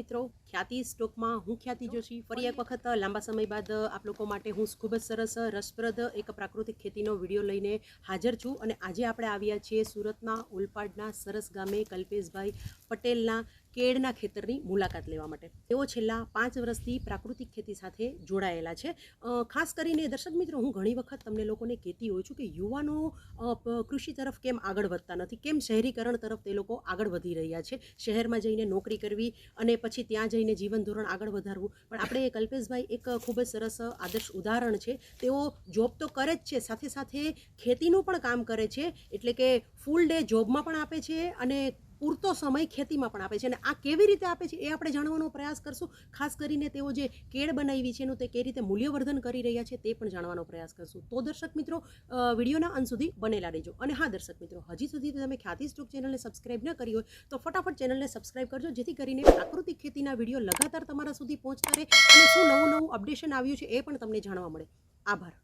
મિત્રો, ખ્યાતિ સ્ટોકમાં હું ખ્યાતિ જોશી ફરી એક વખત લાંબા સમય બાદ આપ લોકો માટે હું ખૂબ જ સરસ રસપ્રદ એક પ્રાકૃતિક ખેતીનો વિડીયો લઈને હાજર છું. અને આજે આપણે આવ્યા છીએ સુરતના ઓલપાડના સરસ ગામે કલ્પેશભાઈ પટેલના કેળના ખેતરની મુલાકાત લેવા માટે. તેઓ છેલ્લા 5 વર્ષથી પ્રાકૃતિક ખેતી સાથે જોડાયેલા છે. ખાસ કરીને દર્શક મિત્રો, હું ઘણી વખત તમને લોકોને કહેતી હોઉં છું કે યુવાનો કૃષિ તરફ કેમ આગળ વધતા નથી, કેમ શહેરીકરણ તરફ તે લોકો આગળ વધી રહ્યા છે, શહેરમાં જઈને નોકરી કરવી અને પછી ત્યાં જઈને જીવન ધોરણ આગળ વધારવું. પણ આપણે કલ્પેશભાઈ એક ખૂબ જ સરસ આદર્શ ઉદાહરણ છે. તેઓ જોબ તો કરે જ છે, સાથે સાથે ખેતીનું પણ કામ કરે છે, એટલે કે ફૂલ ડે જોબમાં પણ આપે છે અને પૂરતો સમય ખેતીમાં પણ આપે છે. અને આ કેવી રીતે આપે છે એ આપણે જાણવાનો પ્રયાસ કરશું. ખાસ કરીને તેઓ જે કેળ બનાવી છે એનું તે કઈ રીતે મૂલ્યવર્ધન કરી રહ્યા છે તે પણ જાણવાનો પ્રયાસ કરશું. તો દર્શક મિત્રો, વિડીયોના અંત સુધી બનેલા રહેજો. અને હા દર્શક મિત્રો, હજી સુધી તમે ખ્યાતિ સ્ટોક ચેનલને સબસ્ક્રાઇબ ન કરી હોય તો ફટાફટ ચેનલને સબસ્ક્રાઇબ કરજો, જેથી કરીને પ્રાકૃતિક ખેતીના વિડીયો લગાતાર તમારા સુધી પહોંચતા રહે અને શું નવું અપડેશન આવ્યું છે એ પણ તમને જાણવા મળે. આભાર.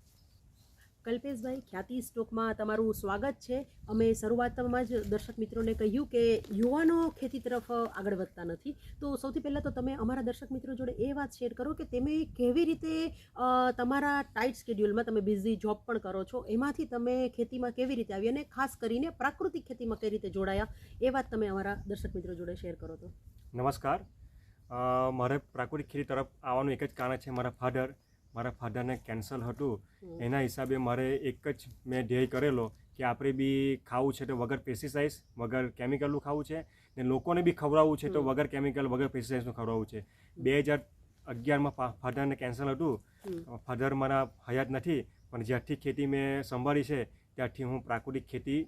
કલ્પેશભાઈ, ખ્યાતિ સ્ટોકમાં તમારું સ્વાગત છે. અમે શરૂઆતમાં જ દર્શક મિત્રોને કહ્યું કે યુવાનો ખેતી તરફ આગળ વધતા નથી, તો સૌથી પહેલાં તો તમે અમારા દર્શક મિત્રો જોડે એ વાત શેર કરો કે તમે કેવી રીતે તમારા ટાઈટ શેડ્યુલમાં તમે બિઝી જોબ પણ કરો છો, એમાંથી તમે ખેતીમાં કેવી રીતે આવી અને ખાસ કરીને પ્રાકૃતિક ખેતીમાં કઈ રીતે જોડાયા એ વાત તમે અમારા દર્શક મિત્રો જોડે શેર કરો તો. નમસ્કાર. મારે પ્રાકૃતિક ખેતી તરફ આવવાનું એક જ કારણ છે. મારા ફાધરને કેન્સર હતું, એના હિસાબે મારે એક જ મેં ધ્યેય કરેલો કે આપણે બી ખાવું છે તો વગર પેસ્ટિસાઇડ્સ વગર કેમિકલનું ખાવું છે, ને લોકોને બી ખવડાવવું છે તો વગર કેમિકલ વગર પેસ્ટિસાઇડ્સનું ખવડાવવું છે. 2011માં ફાધરને કેન્સર હતું. ફાધર મારા હયાત નથી, પણ જ્યારથી ખેતી મેં સંભાળી છે ત્યારથી હું પ્રાકૃતિક ખેતી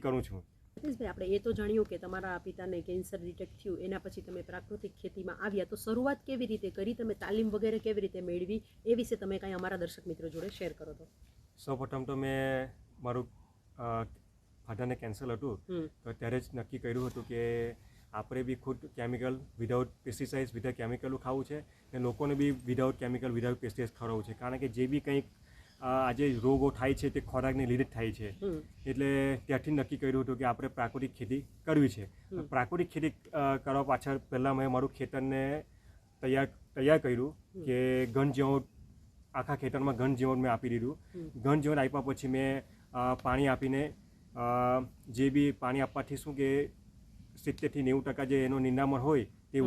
કરું છું. કલ્પેશભાઈ, આપણે એ તો જાણ્યું કે તમારા પિતાને કેન્સર ડિટેક્ટ થયું, એના પછી તમે પ્રાકૃતિક ખેતીમાં આવ્યા, તો શરૂઆત કેવી રીતે કરી, તમે તાલીમ વગેરે કેવી રીતે મેળવી, એ વિશે તમે કાંઈ અમારા દર્શક મિત્રો જોડે શેર કરો તો. સૌપ્રથમ તો મેં મારું ફાધરને કેન્સર હતું તો ત્યારે જ નક્કી કર્યું હતું કે આપણે બી ખુદ કેમિકલ વિધાઉટ પેસ્ટિસાઇડ્સ વિધાઉટ કેમિકલનું ખાવું છે, ને લોકોને બી વિધાઉટ કેમિકલ વિધાઉટ પેસ્ટિસાઇડ્સ ખવડાવવું છે. કારણ કે જે બી કંઈક આજે રોગો થાય છે તે ખોરાકને લીધે જ થાય છે. એટલે ત્યારથી નક્કી કર્યું હતું કે આપણે પ્રાકૃતિક ખેતી કરવી છે. પ્રાકૃતિક ખેતી કરવા પાછળ પહેલાં મેં મારું ખેતરને તૈયાર કર્યું કે ઘન જીવામૃત આખા ખેતરમાં ઘન જીવામૃત મેં આપી દીધું. ઘન જીવામૃત આપ્યા પછી મેં પાણી આપીને જે બી પાણી આપવાથી શું કે 70થી 90% જે એનો નિંદામણ હોય તે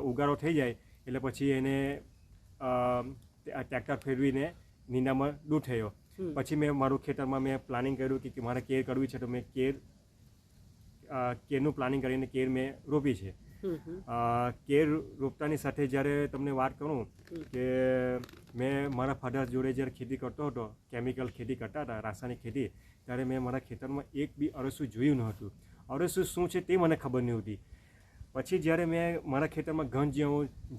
ઉગારો થઈ જાય, એટલે પછી એને ટ્રેક્ટર ફેરવીને નિંદામણ દૂર થયો. પછી મેં મારું ખેતરમાં મેં પ્લાનિંગ કર્યું કે મારે કેર કરવી છે, તો મેં કેરનું પ્લાનિંગ કરીને કેર મેં રોપી છે. કેર રોપતાની સાથે જ્યારે તમને વાત કરું કે મેં મારા ફાધર જોડે જ્યારે ખેતી કરતો હતો, કેમિકલ ખેતી કરતા હતા, રાસાયણિક ખેતી, ત્યારે મેં મારા ખેતરમાં એક બી અરસું જોયું ન હતું. અરસું શું છે તે મને ખબર નહીં હતી. પછી જ્યારે મેં મારા ખેતરમાં ઘન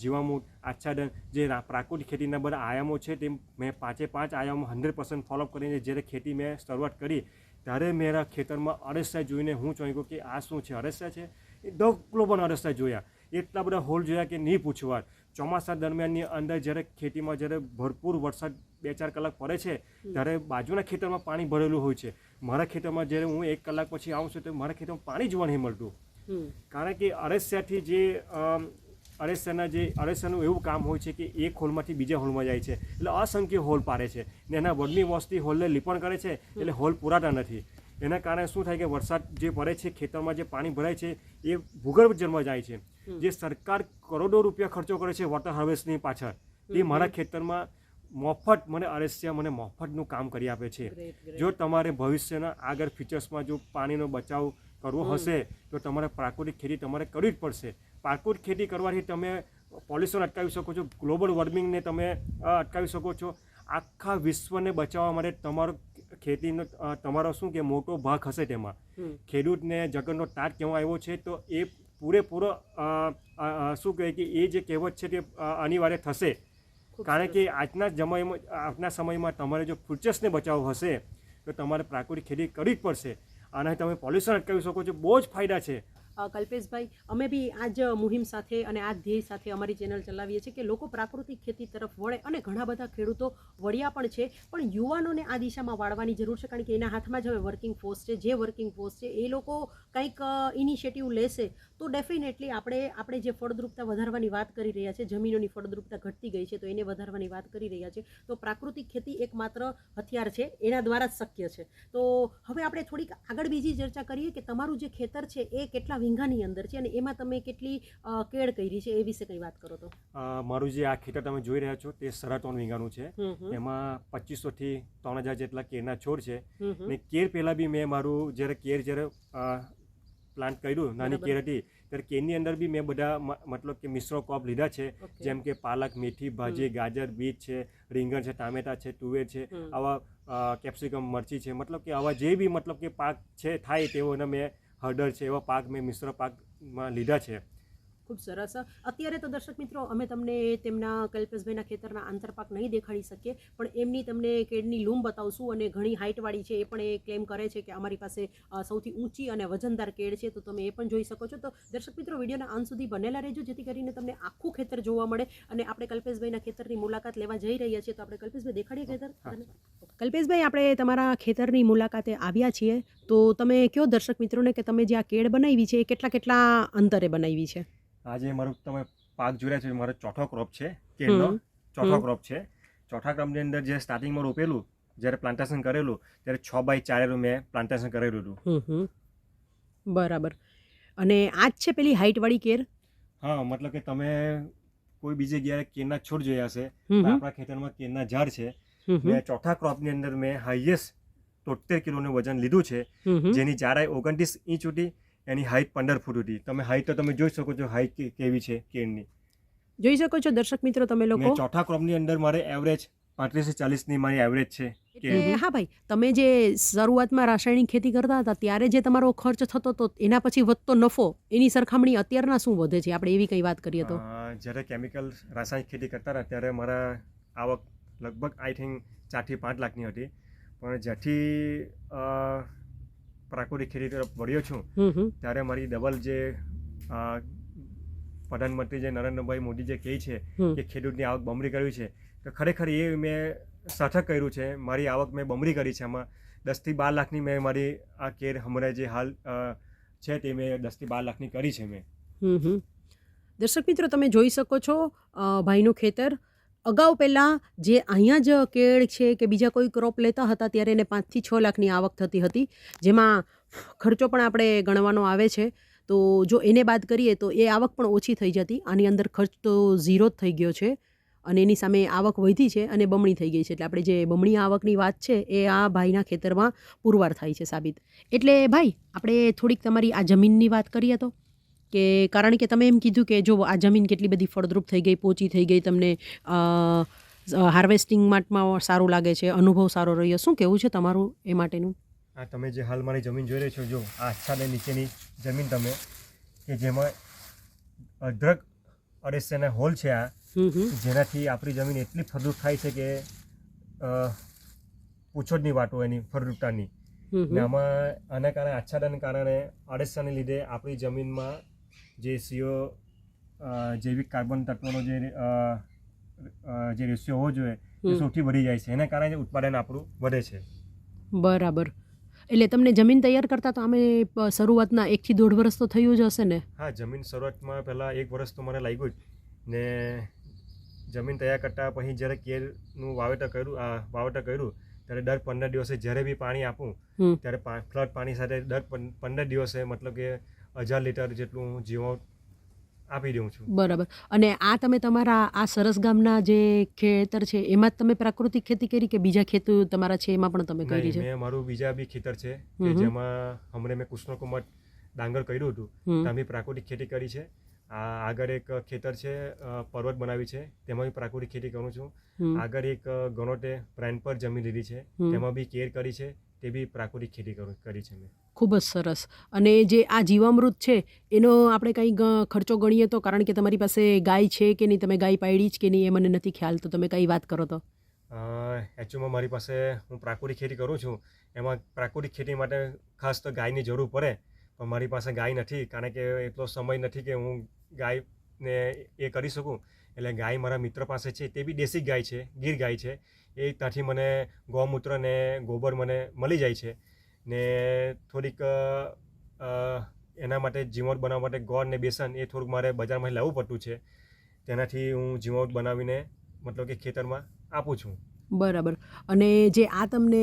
જીવામૃત, આચ્છાદન, જે પ્રાકૃતિક ખેતીના બધા આયામો છે તે મેં 5 આયામો 100% ફોલોઅપ કરીને જ્યારે ખેતી મેં શરૂઆત કરી, ત્યારે મારા ખેતરમાં અરસિયા જોઈને હું ચોંક્યો કે આ શું છે, અરસિયા છે. એ 10 ગ્લોબલ અરસિયા જોયા, એટલા બધા હોલ જોયા કે નહીં પૂછો વાત. ચોમાસા દરમિયાનની અંદર જ્યારે ખેતીમાં જ્યારે ભરપૂર વરસાદ 2-4 કલાક પડે છે ત્યારે બાજુના ખેતરમાં પાણી ભરેલું હોય છે. મારા ખેતરમાં જ્યારે હું 1 કલાક પછી આવું છું તો મારા ખેતરમાં પાણી જોવા નહીં મળતું. કારણ કે અરસિયાથી અરસિયાનું એવું કામ હોય છે કે એક હોલમાંથી બીજા હોલમાં જાય છે, એટલે અસંખ્ય હોલ પાડે છે ને એના વડની વસ્તી હોલને લીપણ કરે છે, એટલે હોલ પૂરાતા નથી. એના કારણે શું થાય કે વરસાદ જે પડે છે, ખેતરમાં જે પાણી ભરાય છે એ ભૂગર્ભ જળમાં જાય છે. જે સરકાર કરોડો રૂપિયા ખર્ચો કરે છે વોટર હાર્વેસ્ટની પાછળ, એ મારા ખેતરમાં મને મફતનું કામ કરી આપે છે. જો તમારે ભવિષ્યના આગળ ફ્યુચર્સમાં જો પાણીનો બચાવ કરવો હશે તો તમારે પ્રાકૃતિક ખેતી તમારે કરવી જ પડશે. પ્રાકૃતિક ખેતી કરવાથી તમે પોલ્યુશન અટકાવી શકો છો, ગ્લોબલ વોર્મિંગને તમે અટકાવી શકો છો. આખા વિશ્વને બચાવવા માટે તમારો શું કે મોટો ભાગ હશે તેમાં. ખેડૂતને જગતનો તાત કહેવામાં આવ્યો છે, તો એ પૂરેપૂરો શું કહે કે એ જે કહેવત છે તે અનિવાર્ય થશે. કારણ કે આજના સમયમાં તમારે જો ફ્યુચર્સને બચાવવો હશે તો તમારે પ્રાકૃતિક ખેતી કરવી જ પડશે. અને તમે પોલ્યુશન અટકાવી શકો છો. બહુ જ ફાયદા છે. કલ્પેશભાઈ, અમે બી આ જ મુહિમ સાથે અને આ ધ્યેય સાથે અમારી ચેનલ ચલાવીએ છીએ કે લોકો પ્રાકૃતિક ખેતી તરફ વળે, અને ઘણા બધા ખેડૂતો વળ્યા પણ છે, પણ યુવાનોને આ દિશામાં વાળવાની જરૂર છે. કારણ કે એના હાથમાં જ હવે વર્કિંગ ફોર્સ છે. જે વર્કિંગ ફોર્સ છે એ લોકો કંઈક ઇનિશિયેટિવ લેશે તો ડેફિનેટલી આપણે જે ફળદ્રુપતા વધારવાની વાત કરી રહ્યા છે, જમીનોની ફળદ્રુપતા ઘટતી ગઈ છે તો એને વધારવાની વાત કરી રહ્યા છે, તો પ્રાકૃતિક ખેતી એકમાત્ર હથિયાર છે, એના દ્વારા જ શક્ય છે. તો હવે આપણે થોડીક આગળ બીજી ચર્ચા કરીએ કે તમારું જે ખેતર છે એ કેટલા વીંઘાની અંદર છે અને એમાં તમે કેટલી કેળ કરી છે, એ વિશે કંઈ વાત કરો તો. મારું જે આ ખેતર તમે જોઈ રહ્યા છો તે 3.5 વીઘાનું છે. એમાં 2500 થી 3000 જેટલા કેરના છોડ છે. ને કેર પહેલાં બી મેં મારું જ્યારે પ્લાન્ટ કર્યું, નાની કેર હતી ત્યારે કેરની અંદર બી મેં બધા મતલબ કે મિશ્ર ક્રોપ લીધા છે. જેમ કે પાલક, મેથી, ભાજી, ગાજર, બીટ છે, રીંગણ છે, ટામેટા છે, તુવેર છે, આવા કેપ્સિકમ, મરચી છે, મતલબ કે આવા જે બી મતલબ કે પાક છે થાય તેઓને મેં હળદર છે એવા પાક મેં મિશ્ર પાકમાં લીધા છે. ખૂબ સરસ. અત્યારે તો દર્શક મિત્રો અમે તમને તેમના કલ્પેશભાઈના ખેતરના આંતરપાક નહીં દેખાડી શકીએ, પણ એમની તમને કેળની લૂમ બતાવશું અને ઘણી હાઇટવાળી છે. એ પણ એ ક્લેમ કરે છે કે અમારી પાસે સૌથી ઊંચી અને વજનદાર કેળ છે, તો તમે એ પણ જોઈ શકો છો. તો દર્શક મિત્રો વિડીયોના અંત સુધી બનેલા રહેજો, જેથી કરીને તમને આખું ખેતર જોવા મળે. અને આપણે કલ્પેશભાઈના ખેતરની મુલાકાત લેવા જઈ રહ્યા છીએ, તો આપણે કલ્પેશભાઈ દેખાડીએ ખેતર. કલ્પેશભાઈ, આપણે તમારા ખેતરની મુલાકાતે આવ્યા છીએ, તો તમે કયો દર્શક મિત્રોને કે તમે જે આ કેળ બનાવી છે એ કેટલા અંતરે બનાવી છે? આજે મારું તમે પાક જોયા છે, મારો ચોથો ક્રોપ છે, કેળનો ચોથો ક્રોપ છે. ચોથા ક્રોપની અંદર જે સ્ટાર્ટિંગમાં રોપેલું, જ્યારે પ્લાન્ટેશન કરેલું ત્યારે 6x4 મેં પ્લાન્ટેશન કરેલું હતું. બરાબર. અને આ જ છે પેલી હાઇટવાળી કેર? હા, મતલબ કે તમે કોઈ બીજી જગ્યાએ કેરના છોડ જોયા હશે, આપણા ખેતરમાં કેરના ઝાડ છે. મેં ચોથા ક્રોપની અંદર મેં હાઈએસ્ટ 73 કિલોનું વજન લીધું છે, જેની જાડાઈ 29 ઇંચ હતી, એની હાઈટ 15 ફૂટ હતી. તમે હાઈટ તો તમે જોઈ શકો છો હાઈટ કેવી છે કેળની. જોઈ શકો છો દર્શક મિત્રો તમે લોકો. ચોથા ક્રોપની અંદર મારે એવરેજ 35 થી 40 ની મારી એવરેજ છે. હા ભાઈ, તમે જે શરૂઆતમાં રાસાયણિક ખેતી કરતા હતા ત્યારે જે તમારો ખર્ચ થતો હતો એના પછી વધતો નફો, એની સરખામણી અત્યારના શું વધે છે? આપણે એવી કઈ વાત કરીએ તો. જ્યારે કેમિકલ રાસાયણિક ખેતી કરતા હતા ત્યારે મારા આવક લગભગ આઈ થિંક 4 થી 5 લાખની હતી. પણ જ્યાંથી પ્રાકૃતિક ખેતી તરફ વળ્યો છું ત્યારે મારી ડબલ જે પ્રધાનમંત્રી જે નરેન્દ્રભાઈ મોદી જે કહે છે કે ખેડૂતની આવક બમણી કરવી છે, તો ખરેખર એ મેં સાર્થક કર્યું છે. મારી આવક મેં બમણી કરી છે. આમાં 10 થી 12 લાખની મેં મારી આ કેર હમણાં જે હાલ છે તે મેં 10 થી 12 લાખની કરી છે મેં. દર્શક મિત્રો તમે જોઈ શકો છો ભાઈનું ખેતર. અગાઉ પહેલાં જે અહીંયા જ કેળ છે કે બીજા કોઈ ક્રોપ લેતા હતા ત્યારે એને 5 થી 6 લાખની આવક થતી હતી, જેમાં ખર્ચો પણ આપણે ગણવાનો આવે છે. તો જો એને બાદ કરીએ તો એ આવક પણ ઓછી થઈ જતી. આની અંદર ખર્ચ તો 0 જ થઈ ગયો છે અને એની સામે આવક વધી છે અને બમણી થઈ ગઈ છે. એટલે આપણે જે બમણી આવકની વાત છે એ આ ભાઈના ખેતરમાં પુરવાર થાય છે સાબિત. એટલે ભાઈ આપણે થોડીક તમારી આ જમીનની વાત કરીએ તો, કે કારણ કે તમે એમ કીધું કે જો આ જમીન કેટલી બધી ફળદ્રુપ થઈ ગઈ, પોચી થઈ ગઈ, તમને હાર્વેસ્ટિંગ માટેમાં સારું લાગે છે, અનુભવ સારો રહ્યો. શું કહેવું છે તમારું એ માટેનું? આ તમે જે હાલ મારી જમીન જોઈ રહી છો, જો આ આચ્છાદન નીચેની જમીન તમે, કે જેમાં અઢળક અળસિયાના હોલ છે આ, જેનાથી આપણી જમીન એટલી ફળદ્રુપ થાય છે કે પૂછો જ નહીં વાતો એની ફળદ્રુપતાની. ને આમાં આના કારણે આચ્છાદન કારણે અળસિયાને લીધે આપણી જમીનમાં જે જૈવિક કાર્બન તત્વોનો જે રેશિયો હોવો જોઈએ એ સૌથી વધી જાય છે. એના કારણે ઉત્પાદન આપણું વધે છે. બરાબર. એટલે તમને જમીન તૈયાર કરતા તો અમે શરૂઆતના 1 થી 1.5 વર્ષ તો થયું જ હશે ને? હા, જમીન શરૂઆતમાં પહેલાં 1 વર્ષ તો મને લાગ્યું જ. ને જમીન તૈયાર કરતાં પછી જ્યારે કેળનું વાવેતર કર્યું ત્યારે દર 15 દિવસે જ્યારે બી પાણી આપું ત્યારે ફ્લડ પાણી સાથે દર 15 દિવસે મતલબ કે 1000 લીટર જેટલું જીવામૃત આપી દઉં છું. બરાબર. અને આ તમે તમારા આ સરસ ગામના જે ખેતર છે એમાં જ તમે પ્રાકૃતિક ખેતી કરી કે બીજા ખેતર તમારા છે એમાં પણ તમે કરી છે? મેં મારું બીજા બી ખેતર છે કે જેમાં હમણાં મેં કૃષ્ણકુમાર ડાંગર કર્યું હતું, ત્યાં બી પ્રાકૃતિક ખેતી કરી છે. આગળ એક ખેતર છે પર્વત બનાવી છે, તેમાં બી પ્રાકૃતિક ખેતી કરું છું. આગળ એક ગણોટે પ્રાઇન પર જમીન લીધી છે, તેમાં બી કેર કરી છે, તે બી પ્રાકૃતિક ખેતી કરી છે મેં. ખૂબ જ સરસ. અને જે આ જીવામૃત છે એનો આપણે કંઈ ખર્ચો ગણીએ તો, કારણ કે તમારી પાસે ગાય છે કે નહીં, તમે ગાય પાડી જ કે નહીં એ મને નથી ખ્યાલ, તો તમે કઈ વાત કરો તો. એકચ્યુઅલમાં મારી પાસે હું પ્રાકૃતિક ખેતી કરું છું, એમાં પ્રાકૃતિક ખેતી માટે ખાસ તો ગાયની જરૂર પડે, પણ મારી પાસે ગાય નથી, કારણ કે એટલો સમય નથી કે હું ગાયને એ કરી શકું. એટલે ગાય મારા મિત્ર પાસે છે, તે બી દેશી ગાય છે, ગીર ગાય છે. એ ત્યાંથી મને ગૌમૂત્ર ને ગોબર મને મળી જાય છે. ને થોડીક એના માટે જીવામૃત બનાવવા માટે ગોળ ને બેસન એ થોડુંક મારે બજારમાંથી લાવવું પડતું છે. તેનાથી હું જીવામૃત બનાવીને મતલબ કે ખેતરમાં આપું છું. બરાબર. અને જે આ તમને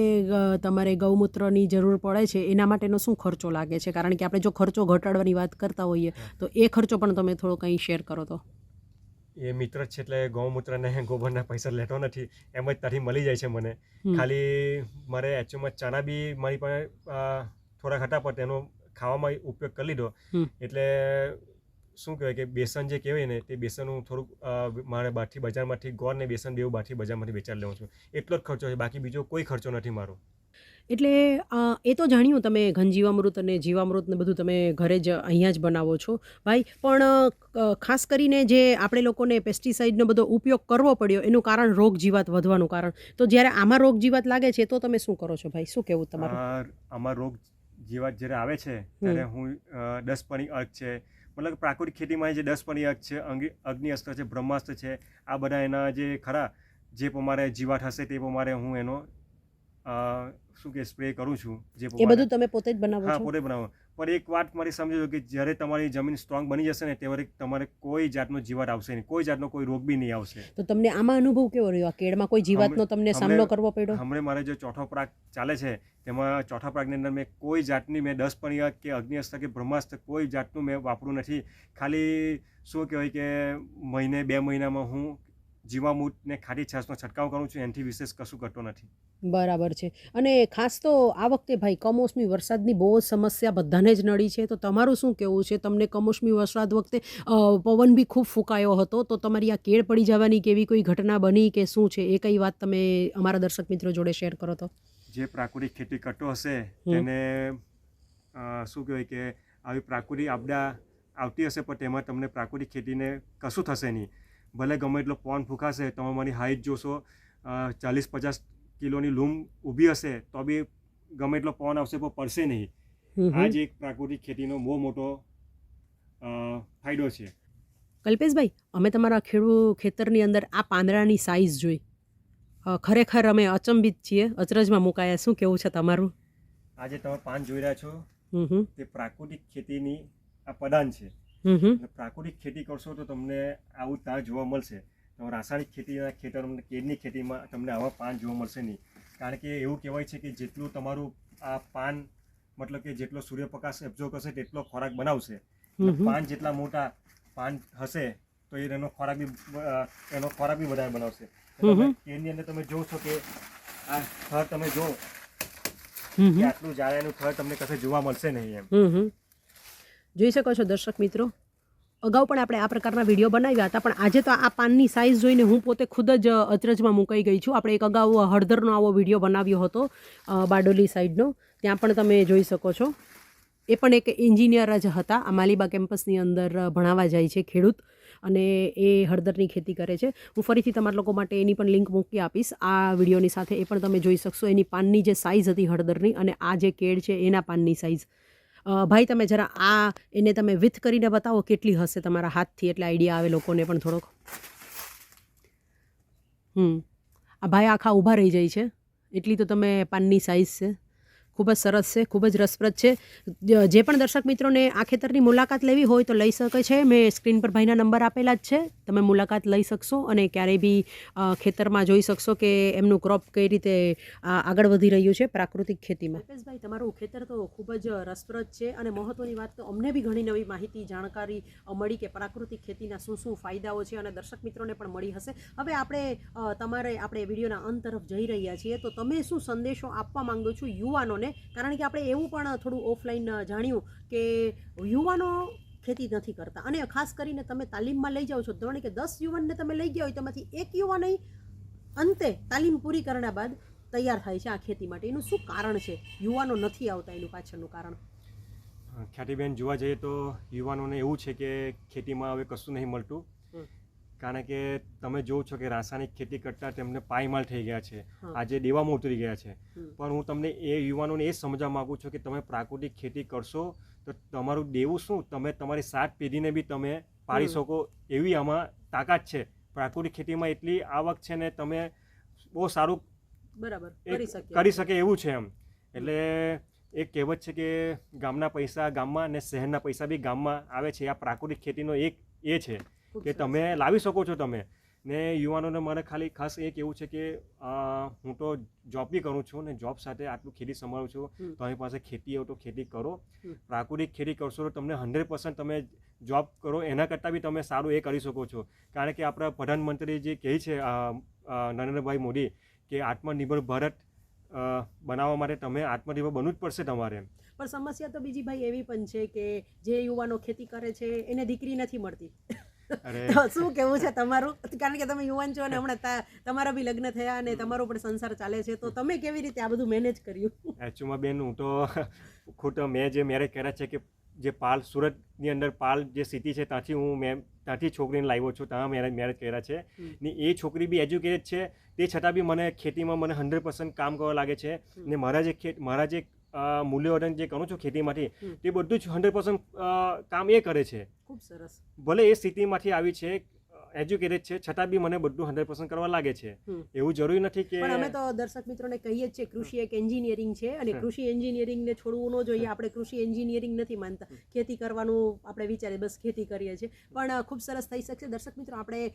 તમારે ગૌમૂત્રની જરૂર પડે છે એના માટેનો શું ખર્ચો લાગે છે? કારણ કે આપણે જો ખર્ચો ઘટાડવાની વાત કરતા હોઈએ તો એ ખર્ચો પણ તમે થોડો કંઈ શેર કરો તો. એ મિત્ર જ છે એટલે ગૌમૂત્ર ને ગોબરના પૈસા લેતો નથી, એમ જ ત્યાંથી મળી જાય છે મને. ખાલી મારે એકચ્યુઅલમાં ચણા બી મારી પાસે થોડાક હતા પણ તેનો ખાવામાં ઉપયોગ કરી લીધો. એટલે શું કહેવાય કે બેસન જે કહેવાય ને તે બેસન હું થોડુંક મારે બજારમાંથી ગોળ ને બેસન બેવું બજારમાંથી વેચાઈ લઉં છું. એટલો જ ખર્ચો છે, બાકી બીજો કોઈ ખર્ચો નથી મારો. એટલે એ તો જાણ્યું તમે ઘનજીવામૃત અને જીવામૃત ને બધું તમે ઘરે જ અહીંયા જ બનાવો છો ભાઈ, પણ ખાસ કરીને જે આપણે લોકોને પેસ્ટિસાઇડનો બધો ઉપયોગ કરવો પડ્યો એનું કારણ રોગ જીવાત વધવાનું કારણ. તો જ્યારે આમાં રોગ જીવાત લાગે છે તો તમે શું કરો છો ભાઈ? શું કહેવું તમારું? આમાં રોગ જીવાત જ્યારે આવે છે ત્યારે હું 10 પની અર્ક છે, મતલબ પ્રાકૃતિક ખેતીમાં જે 10 પની અર્ક છે, અગ્નિઅસ્ત્ર છે, બ્રહ્માસ્ત્ર છે, આ બધા એના જે ખરા જે પ્રમાણે જીવાત હશે તે પ્રમાણે હું એનો શું કે સ્પ્રે કરું છું. એ બધું તમે પોતે જ બનાવો છો? હા, પોતે બનાવો. પણ એક વાત મારી સમજો કે જ્યારે તમારી જમીન સ્ટ્રોંગ બની જશે ને ત્યારે તમારે કોઈ જાતનો જીવાત આવશે નહીં, કોઈ જાતનો કોઈ રોગ બી નહીં આવશે. તો તમને આમાં અનુભવ કેવો રહ્યો? આ કેળમાં કોઈ જીવાતનો તમને સામનો કરવો પડ્યો? હમણાં મારે જે ચોથો પાક ચાલે છે તેમાં ચોથા પાકની અંદર મેં કોઈ જાતની મેં 10 પની કે અગ્નિઅસ્ત્ર કે બ્રહ્માસ્ત્ર કોઈ જાતનું મેં વાપરું નથી. ખાલી શું કહેવાય કે મહિને 2 મહિનામાં હું જીવામૃત ને ખાટી છાશનો છંટકાવ કરું છું, એનાથી વિશેષ કશું કરતો નથી. બરાબર છે. અને ખાસ તો આ વખતે ભાઈ કમોસમી વરસાદની બહુ જ સમસ્યા બધાને જ નડી છે, તો તમારું શું કહેવું છે? તમને કમોસમી વરસાદ વખતે પવન બી ખૂબ ફૂંકાયો હતો, તો તમારી આ કેળ પડી જવાની કેવી કોઈ ઘટના બની કે શું છે? એ કઈ વાત તમે અમારા દર્શક મિત્રો જોડે શેર કરો તો. જે પ્રાકૃતિક ખેતી કરતો હશે તેને શું કહેવાય કે આવી પ્રાકૃતિક આપદા આવતી હશે પણ તેમાં તમને પ્રાકૃતિક ખેતીને કશું થશે નહીં. ભલે ગમે એટલો પવન ફૂંકાશે, તમે મારી હાઈટ જોશો 40-50 કિલોની લૂમ ઊભી હશે તો બી ગમે એટલો પવન આવશે પણ પડશે નહીં. આ જ એક પ્રાકૃતિક ખેતીનો બહુ મોટો ફાયદો છે. કલ્પેશભાઈ, અમે તમારા ખેતરની અંદર આ પાંદડાની સાઇઝ જોઈ, ખરેખર અમે અચંબિત છીએ, અચરજમાં મુકાયા. શું કેવું છે તમારું? આજે તમે પાન જોઈ રહ્યા છો તે પ્રાકૃતિક ખેતીની આ પદાન છે. પ્રાકૃતિક ખેતી કરશો તો તમને આવું તાર જોવા મળશે. રાસાયણિક ખેતીના ખેતરોમાં કેળની ખેતીમાં તમને આવા પાન જોવા મળશે નહીં. કારણ કે એવું કહેવાય છે કે જેટલું તમારું આ પાન મતલબ કે જેટલો સૂર્યપ્રકાશ એબ્ઝોર્વ કરશે તેટલો ખોરાક બનાવશે. પાન જેટલા મોટા પાન હશે તો એનો ખોરાક બી વધારે બનાવશે. કેળની અંદર તમે જોવો છો કે આ થર તમે જો કે આટલું જાળાનું થર તમને કશે જોવા મળશે નહીં એમ. જોઈ શકો છો દર્શક મિત્રો, અગાઉ પણ આપણે આ પ્રકારના વિડીયો બનાવ્યા હતા, પણ આજે તો આ પાનની સાઇઝ જોઈને હું પોતે ખુદ જ અચરજમાં મુકાઈ ગઈ છું. આપણે એક અગાઉ હળદરનો આવો વિડીયો બનાવ્યો હતો બારડોલી સાઈડનો, ત્યાં પણ તમે જોઈ શકો છો. એ પણ એક એન્જિનિયર જ હતા, આ માલીબા કેમ્પસની અંદર ભણાવવા જાય છે ખેડૂત, અને એ હળદરની ખેતી કરે છે. હું ફરીથી તમારા લોકો માટે એની પણ લિંક મૂકી આપીશ આ વિડીયોની સાથે, એ પણ તમે જોઈ શકશો. એની પાનની જે સાઇઝ હતી હળદરની અને આ જે કેળ છે એના પાનની સાઇઝ. ભાઈ તમે જરા આ એને તમે વિથ કરીને બતાવો કેટલી હશે તમારા હાથથી, એટલે આઈડિયા આવે લોકોને પણ થોડોક. આ ભાઈ આખા ઊભા રહી જાય છે એટલી તો તમે પાનની સાઇઝ છે. ખૂબ જ સરસ છે, ખૂબ જ રસપ્રદ છે. જે પણ દર્શક મિત્રોને આ ખેતરની મુલાકાત લેવી હોય તો લઈ શકે છે. મેં સ્ક્રીન પર ભાઈના નંબર આપેલા જ છે, તમે મુલાકાત લઈ શકશો અને ક્યારેય બી ખેતરમાં જોઈ શકશો કે એમનું ક્રોપ કઈ રીતે આગળ વધી રહ્યું છે પ્રાકૃતિક ખેતીમાં. કલ્પેશભાઈ, તમારું ખેતર તો ખૂબ જ રસપ્રદ છે અને મહત્ત્વની વાત તો અમને બી ઘણી નવી માહિતી જાણકારી મળી કે પ્રાકૃતિક ખેતીના શું શું ફાયદાઓ છે અને દર્શક મિત્રોને પણ મળી હશે. હવે આપણે વિડીયોના અંત તરફ જઈ રહ્યા છીએ, તો તમે શું સંદેશો આપવા માંગો છો યુવાનોને? કારણ કે આપણે એવું પણ થોડું ઓફલાઈન જાણ્યું કે યુવાનો ખેતી નથી કરતા, અને ખાસ કરીને તમે તાલીમમાં લઈ જાઓ છો, જાણે કે 10 યુવાનને તમે લઈ ગયા હોય તેમાંથી એક યુવાન અંતે તાલીમ પૂરી કર્યા બાદ તૈયાર થાય છે આ ખેતી માટે. એનું શું કારણ છે? યુવાનો નથી આવતા, એનું પાછળનું કારણ? ખ્યાતિબેન, જોવા જઈએ તો યુવાનોને એવું છે કે ખેતીમાં હવે કશું નહીં મળતું. કારણ કે તમે જોવો છો કે રાસાયણિક ખેતી કરતાં તેમને પાયમાલ થઈ ગયા છે, આજે દેવામાં ઉતરી ગયા છે. પણ હું તમને એ યુવાનોને એ સમજવા માગું છું કે તમે પ્રાકૃતિક ખેતી કરશો તો તમારું દેવું શું, તમે તમારી 7 પેઢીને બી તમે પાડી શકો એવી આમાં તાકાત છે. પ્રાકૃતિક ખેતીમાં એટલી આવક છે ને તમે બહુ સારું બરાબર કરી શકે એવું છે એમ. એટલે એક કહેવત છે કે ગામના પૈસા ગામમાં અને શહેરના પૈસા બી ગામમાં આવે છે. આ પ્રાકૃતિક ખેતીનો એક એ છે ખૂબ કે સરસ. તમે લાવી શકો છો તમે. ને યુવાનોને મારે ખાલી ખાસ એ કહેવું છે કે હું તો જોબ બી કરું છું ને જોબ સાથે આટલું ખેતી સંભાળું છું. તમારી પાસે ખેતી હોય તો ખેતી કરો. પ્રાકૃતિક ખેતી કરશો તો તમને 100% તમે જોબ કરો એના કરતાં બી તમે સારું એ કરી શકો છો. કારણ કે આપણા પ્રધાનમંત્રી જે કહે છે નરેન્દ્રભાઈ મોદી કે આત્મનિર્ભર ભારત બનાવવા માટે તમે આત્મનિર્ભર બનવું જ પડશે તમારે. પણ સમસ્યા તો બીજી ભાઈ એવી પણ છે કે જે યુવાનો ખેતી કરે છે એને દીકરી નથી મળતી. અરે તો શું કેવું છે તમારું? કારણ કે તમે યુવાન છો અને હમણાં તમારા બી લગ્ન થયા અને તમારો પણ સંસાર ચાલે છે, તો તમે કેવી રીતે આ બધું મેનેજ કર્યું? એકચ્યુઅલમાં બેન હું તો ખુદ મેં જે મેરેજ કર્યા છે કે જે પાલ સુરતની અંદર પાલ જે સિટી છે ત્યાંથી છોકરીને લાવ્યો છું, ત્યાં મેરેજ કર્યા છે. ને એ છોકરી બી એજ્યુકેટેડ છે, તે છતાં બી મને ખેતીમાં મને 100% કામ કરવા લાગે છે. ને મારા જે મૂલ્યવર્ધન જે કરું છું ખેતીમાંથી તે બધું જ 100% કામ એ કરે છે. ખૂબ સરસ. ભલે એ સિટીમાંથી આવી છે, એજ્યુકેટેડ છે, છતાં બી મને બધું 100% કરવા લાગે છે. એવું જરૂરી નથી કે પણ અમે તો દર્શક મિત્રોને કહીએ જ છે કૃષિ એક એન્જિનિયરિંગ છે અને કૃષિ એન્જિનિયરિંગને છોડવું ન જોઈએ. આપણે કૃષિ એન્જિનિયરિંગ નથી માનતા, ખેતી કરવાનું આપણે વિચારીએ બસ ખેતી કરીએ છીએ, પણ ખૂબ સરસ થઈ શકશે. દર્શક મિત્રો, આપણે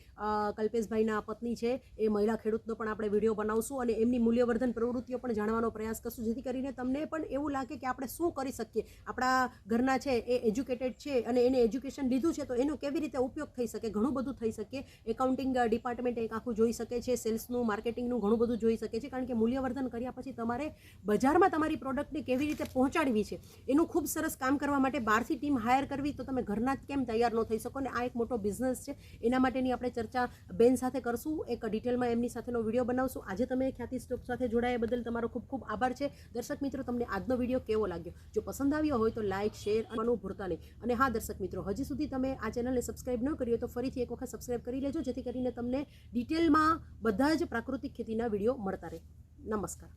કલ્પેશભાઈના પત્ની છે એ મહિલા ખેડૂતનો પણ આપણે વિડીયો બનાવશું અને એમની મૂલ્યવર્ધન પ્રવૃત્તિઓ પણ જાણવાનો પ્રયાસ કરશું, જેથી કરીને તમને પણ એવું લાગે કે આપણે શું કરી શકીએ. આપણા ઘરના છે એ એજ્યુકેટેડ છે અને એને એજ્યુકેશન લીધું છે તો એનો કેવી રીતે ઉપયોગ થઈ શકે, ઘણું બધું થઈ શકે. એકાઉન્ટિંગ ડિપાર્ટમેન્ટ એક આખું જોઈ શકે છે, સેલ્સનું માર્કેટિંગનું ઘણું બધું જોઈ શકે છે, કારણ કે મૂલ્યવર્ધન કર્યા પછી તમારે બજારમાં તમારી પ્રોડક્ટને કેવી રીતે પહોંચાડવી છે એનું ખૂબ સરસ કામ કરવા માટે બહારથી ટીમ હાયર કરવી તો તમે ઘરના જ કેમ તૈયાર ન થઈ શકો. ને આ એક મોટો બિઝનેસ છે, એના માટેની આપણે ચર્ચા બેન સાથે કરશું, એક ડિટેલમાં એમની સાથેનો વિડીયો બનાવશું. આજે તમે ખ્યાતિ સ્ટોક સાથે જોડાયા બદલ તમારો ખૂબ ખૂબ આભાર છે. દર્શક મિત્રો, તમને આજનો વિડીયો કેવો લાગ્યો? જો પસંદ આવ્યો હોય તો લાઇક, શેર કરવાનું ભૂલતા નહીં. અને હા દર્શક મિત્રો, હજી સુધી તમે આ ચેનલને સબસ્ક્રાઇબ ન કરી હોય તો ફરીથી એક વખત સબસ્ક્રાઇબ કરી લેજો, જેથી કરીને તમને ડિટેલમાં બધા જ પ્રાકૃતિક ખેતીના વિડીયો મળતા રહે. નમસ્કાર.